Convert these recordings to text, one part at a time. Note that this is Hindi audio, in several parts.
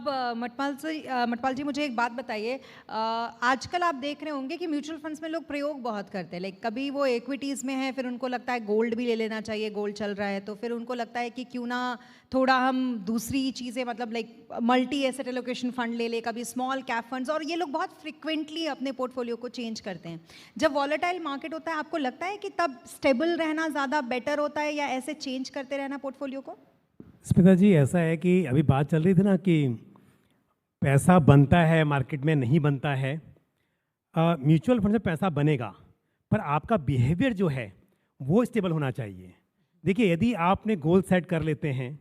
अब मटपाल जी मुझे एक बात बताइए, आजकल आप देख रहे होंगे कि म्यूचुअल फंड्स में लोग प्रयोग बहुत करते हैं। लाइक कभी वो इक्विटीज़ में है, फिर उनको लगता है गोल्ड भी ले लेना चाहिए, गोल्ड चल रहा है तो फिर उनको लगता है कि क्यों ना थोड़ा हम दूसरी चीज़ें, मतलब like multi asset allocation fund ले ले, कभी स्मॉल कैप फंड्स, और ये लोग बहुत फ्रिक्वेंटली अपने पोर्टफोलियो को चेंज करते हैं। जब वॉलेटाइल मार्केट होता है, आपको लगता है कि तब स्टेबल रहना ज़्यादा बेटर होता है या ऐसे चेंज करते रहना पोर्टफोलियो को? स्मिता जी, ऐसा है कि अभी बात चल रही थी ना कि पैसा बनता है मार्केट में, नहीं बनता है। म्यूचुअल फंड में पैसा बनेगा, पर आपका बिहेवियर जो है वो स्टेबल होना चाहिए। देखिए, यदि आपने गोल सेट कर लेते हैं,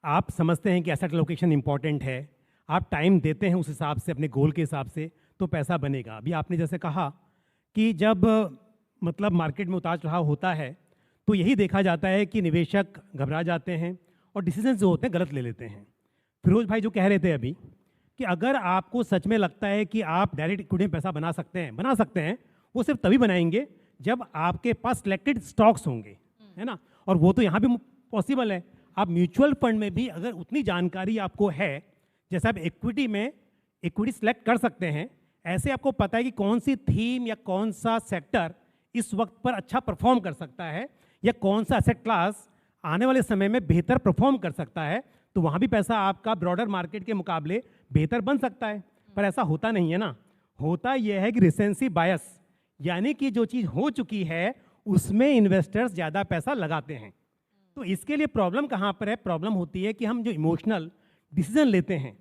आप समझते हैं कि एसेट लोकेशन इंपॉर्टेंट है, आप टाइम देते हैं उस हिसाब से, अपने गोल के हिसाब से, तो पैसा बनेगा। अभी आपने जैसे कहा कि जब मतलब मार्केट में उतार चढ़ाव होता है तो यही देखा जाता है कि निवेशक घबरा जाते हैं और डिसीजन जो होते हैं गलत ले लेते हैं। फिरोज भाई जो कह रहे थे अभी कि अगर आपको सच में लगता है कि आप डायरेक्ट इक्विटी में पैसा बना सकते हैं, वो सिर्फ तभी बनाएंगे जब आपके पास सिलेक्टेड स्टॉक्स होंगे, है ना। और वो तो यहाँ भी पॉसिबल है। आप म्यूचुअल फंड में भी अगर उतनी जानकारी आपको है, जैसे आप इक्विटी सिलेक्ट कर सकते हैं, ऐसे आपको पता है कि कौन सी थीम या कौन सा सेक्टर इस वक्त पर अच्छा परफॉर्म कर सकता है या कौन सा एसेट क्लास आने वाले समय में बेहतर परफॉर्म कर सकता है, तो वहाँ भी पैसा आपका ब्रॉडर मार्केट के मुकाबले बेहतर बन सकता है। पर ऐसा होता नहीं है ना। होता यह है कि रिसेंसी बायस, यानी कि जो चीज़ हो चुकी है उसमें इन्वेस्टर्स ज़्यादा पैसा लगाते हैं। तो इसके लिए प्रॉब्लम कहाँ पर है? प्रॉब्लम होती है कि हम जो इमोशनल डिसीजन लेते हैं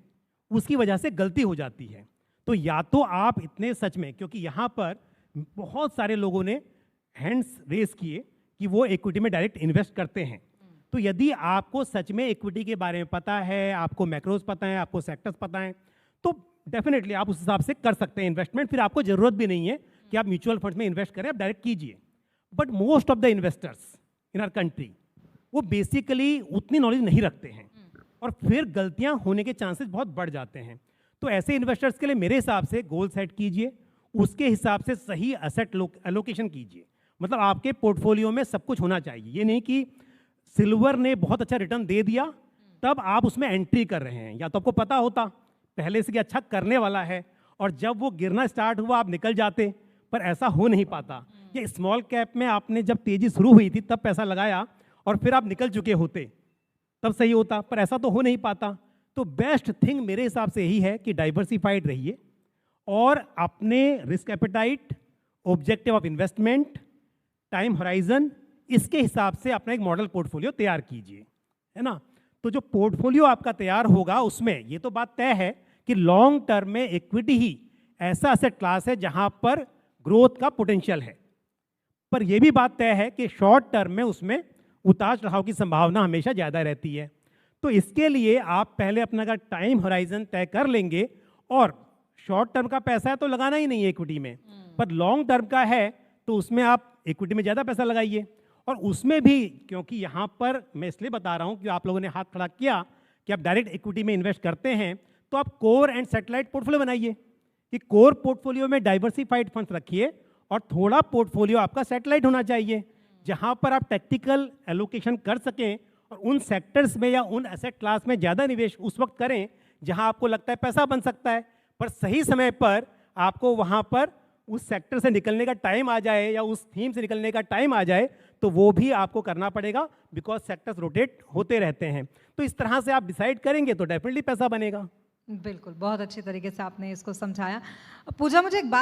उसकी वजह से गलती हो जाती है। तो या तो आप इतने सच में, क्योंकि यहाँ पर बहुत सारे लोगों ने हैंड्स रेस किए कि वो इक्विटी में डायरेक्ट इन्वेस्ट करते हैं, तो यदि आपको सच में इक्विटी के बारे में पता है, आपको मैक्रोज पता है, आपको सेक्टर्स पता है, तो डेफिनेटली आप उस हिसाब से कर सकते हैं इन्वेस्टमेंट। फिर आपको जरूरत भी नहीं है कि आप म्यूचुअल फंड में इन्वेस्ट करें, आप डायरेक्ट कीजिए। But most of the investors in our country वो बेसिकली उतनी नॉलेज नहीं रखते हैं और फिर गलतियां होने के चांसेस बहुत बढ़ जाते हैं। तो ऐसे इन्वेस्टर्स के लिए मेरे हिसाब से गोल सेट कीजिए, उसके हिसाब से सही एसेट एलोकेशन कीजिए। मतलब आपके पोर्टफोलियो में सब कुछ होना चाहिए। ये नहीं कि सिल्वर ने बहुत अच्छा रिटर्न दे दिया तब आप उसमें एंट्री कर रहे हैं, या तो आपको पता होता पहले से कि अच्छा करने वाला है और जब वो गिरना स्टार्ट हुआ आप निकल जाते, पर ऐसा हो नहीं पाता। ये स्मॉल कैप में आपने जब तेजी शुरू हुई थी तब पैसा लगाया और फिर आप निकल चुके होते तब सही होता, पर ऐसा तो हो नहीं पाता। तो बेस्ट थिंग मेरे हिसाब से यही है कि डाइवर्सिफाइड रहिए और अपने risk appetite, objective of investment, time horizon, इसके हिसाब से अपना एक मॉडल पोर्टफोलियो तैयार कीजिए, है ना। तो जो पोर्टफोलियो आपका तैयार होगा उसमें ये तो बात तय है कि लॉन्ग टर्म में इक्विटी ही ऐसा एसेट क्लास है जहां पर ग्रोथ का पोटेंशियल है, पर यह भी बात तय है कि शॉर्ट टर्म में उसमें उतार चढ़ाव की संभावना हमेशा ज़्यादा रहती है। तो इसके लिए आप पहले अपना अगर टाइम होराइजन तय कर लेंगे, और शॉर्ट टर्म का पैसा है तो लगाना ही नहीं है इक्विटी में, पर लॉन्ग टर्म का है तो उसमें आप इक्विटी में ज़्यादा पैसा लगाइए। और उसमें भी, क्योंकि यहाँ पर मैं इसलिए बता रहा हूँ कि आप लोगों ने हाथ खड़ा किया कि आप डायरेक्ट इक्विटी में इन्वेस्ट करते हैं, तो आप कोर एंड सैटेलाइट पोर्टफोलियो बनाइए कि कोर पोर्टफोलियो में डाइवर्सिफाइड फंड्स रखिए और थोड़ा पोर्टफोलियो आपका सैटेलाइट होना चाहिए जहाँ पर आप टैक्टिकल एलोकेशन कर सकें और उन सेक्टर्स में या उन एसेट क्लास में ज़्यादा निवेश उस वक्त करें जहाँ आपको लगता है पैसा बन सकता है, पर सही समय पर आपको वहाँ पर उस सेक्टर से निकलने का टाइम आ जाए या उस थीम से निकलने का टाइम आ जाए, तो वो भी आपको करना पड़ेगा, बिकॉज सेक्टर्स रोटेट होते रहते हैं। तो इस तरह से आप डिसाइड करेंगे तो डेफिनेटली पैसा बनेगा। बिल्कुल, बहुत अच्छे तरीके से आपने इसको समझाया। पूजा, मुझे एक बात